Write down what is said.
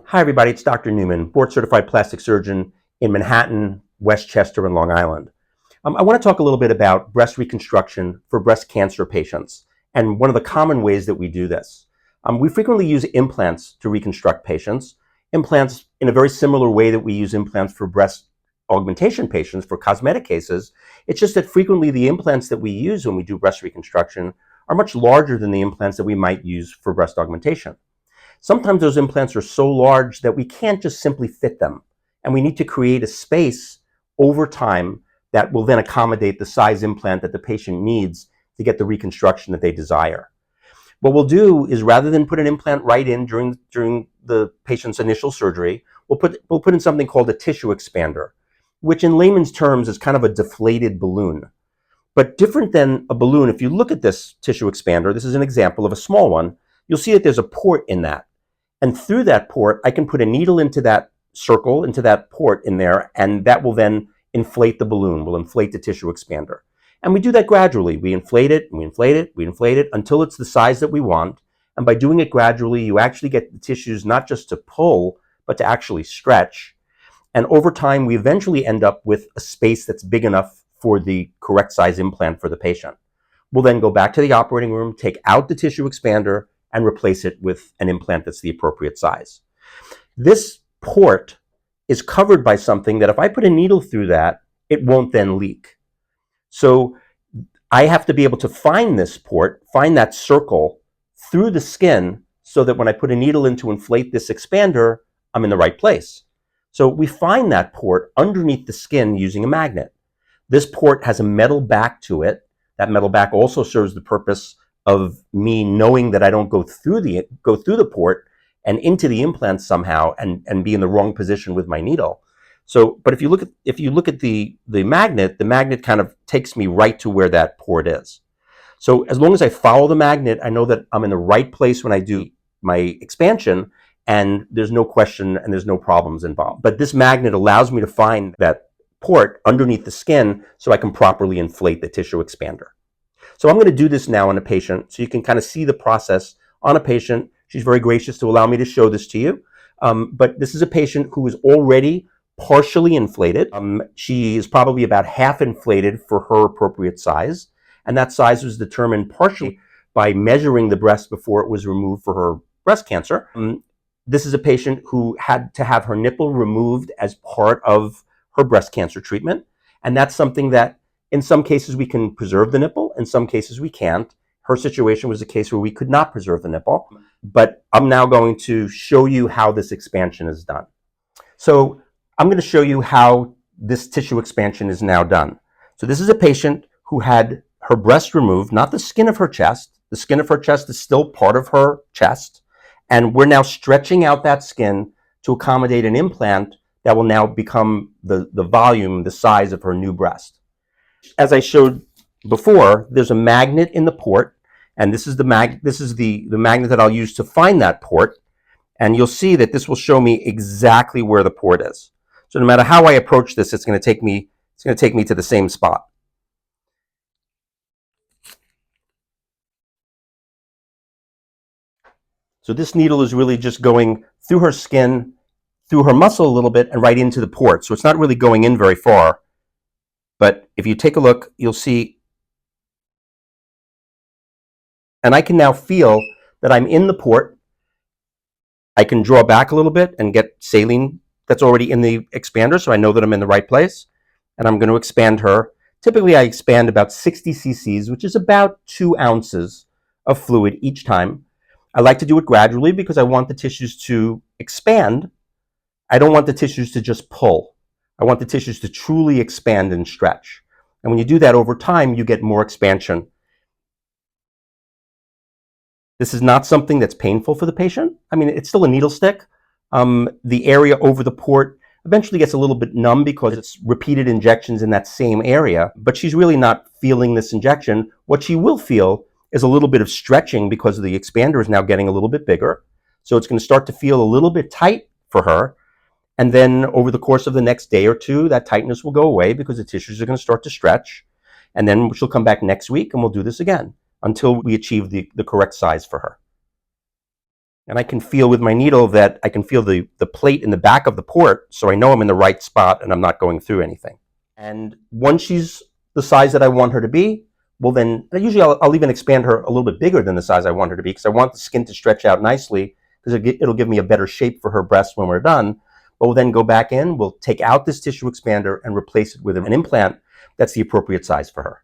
Hi everybody, it's Dr. Newman, board certified plastic surgeon in Manhattan, Westchester, and Long Island. I want to talk a little bit about breast reconstruction for breast cancer patients and one of the common ways that we do this. We frequently use implants to reconstruct patients, implants in a very similar way that we use implants for breast augmentation patients for cosmetic cases. It's just that frequently the implants that we use when we do breast reconstruction are much larger than the implants that we might use for breast augmentation. Sometimes those implants are so large that we can't just simply fit them, and we need to create a space over time that will then accommodate the size implant that the patient needs to get the reconstruction that they desire. What we'll do is, rather than put an implant right in during the patient's initial surgery, we'll put in something called a tissue expander, which in layman's terms is kind of a deflated balloon. But different than a balloon, if you look at this tissue expander, this is an example of a small one, you'll see that there's a port in that. And through that port, I can put a needle into that circle, into that port in there, and that will then inflate the balloon, will inflate the tissue expander. And we do that gradually. We inflate it, we inflate it, we inflate it until it's the size that we want. And by doing it gradually, you actually get the tissues not just to pull, but to actually stretch. And over time, we eventually end up with a space that's big enough for the correct size implant for the patient. We'll then go back to the operating room, take out the tissue expander, and replace it with an implant that's the appropriate size. This port is covered by something that if I put a needle through that, it won't then leak. So I have to be able to find this port, find that circle through the skin so that when I put a needle in to inflate this expander, I'm in the right place. So we find that port underneath the skin using a magnet. This port has a metal back to it. That metal back also serves the purpose of me knowing that I don't go through the port and into the implant somehow and be in the wrong position with my needle. So, but if you look at the magnet kind of takes me right to where that port is. So as long as I follow the magnet, I know that I'm in the right place when I do my expansion, and there's no question and there's no problems involved. But this magnet allows me to find that port underneath the skin so I can properly inflate the tissue expander. So I'm going to do this now on a patient so you can kind of see the process on a patient. She's very gracious to allow me to show this to you. But this is a patient who is already partially inflated. She is probably about half inflated for her appropriate size. And that size was determined partially by measuring the breast before it was removed for her breast cancer. This is a patient who had to have her nipple removed as part of her breast cancer treatment. And that's something that in some cases we can preserve the nipple, in some cases we can't. Her situation was a case where we could not preserve the nipple, but I'm now going to show you how this expansion is done. So I'm going to show you how this tissue expansion is now done. So this is a patient who had her breast removed, not the skin of her chest. The skin of her chest is still part of her chest, and we're now stretching out that skin to accommodate an implant that will now become the volume, the size of her new breast. As I showed before, there's a magnet in the port, and this is the magnet that I'll use to find that port. And you'll see that this will show me exactly where the port is. So no matter how I approach this, it's going to take me to the same spot. So this needle is really just going through her skin, through her muscle a little bit, and right into the port. So it's not really going in very far. But if you take a look, you'll see, and I can now feel that I'm in the port. I can draw back a little bit and get saline that's already in the expander, so I know that I'm in the right place. And I'm going to expand her. Typically, I expand about 60 cc's, which is about 2 ounces of fluid each time. I like to do it gradually because I want the tissues to expand. I don't want the tissues to just pull. I want the tissues to truly expand and stretch. And when you do that over time, you get more expansion. This is not something that's painful for the patient. I mean, it's still a needle stick. The area over the port eventually gets a little bit numb because it's repeated injections in that same area, but she's really not feeling this injection. What she will feel is a little bit of stretching because the expander is now getting a little bit bigger. So it's going to start to feel a little bit tight for her. And then over the course of the next day or two, that tightness will go away because the tissues are going to start to stretch. And then she'll come back next week and we'll do this again until we achieve the correct size for her. And I can feel with my needle that I can feel the plate in the back of the port, so I know I'm in the right spot and I'm not going through anything. And once she's the size that I want her to be, well then, usually I'll even expand her a little bit bigger than the size I want her to be, because I want the skin to stretch out nicely, because it'll give me a better shape for her breasts when we're done. But we'll then go back in, we'll take out this tissue expander and replace it with an implant that's the appropriate size for her.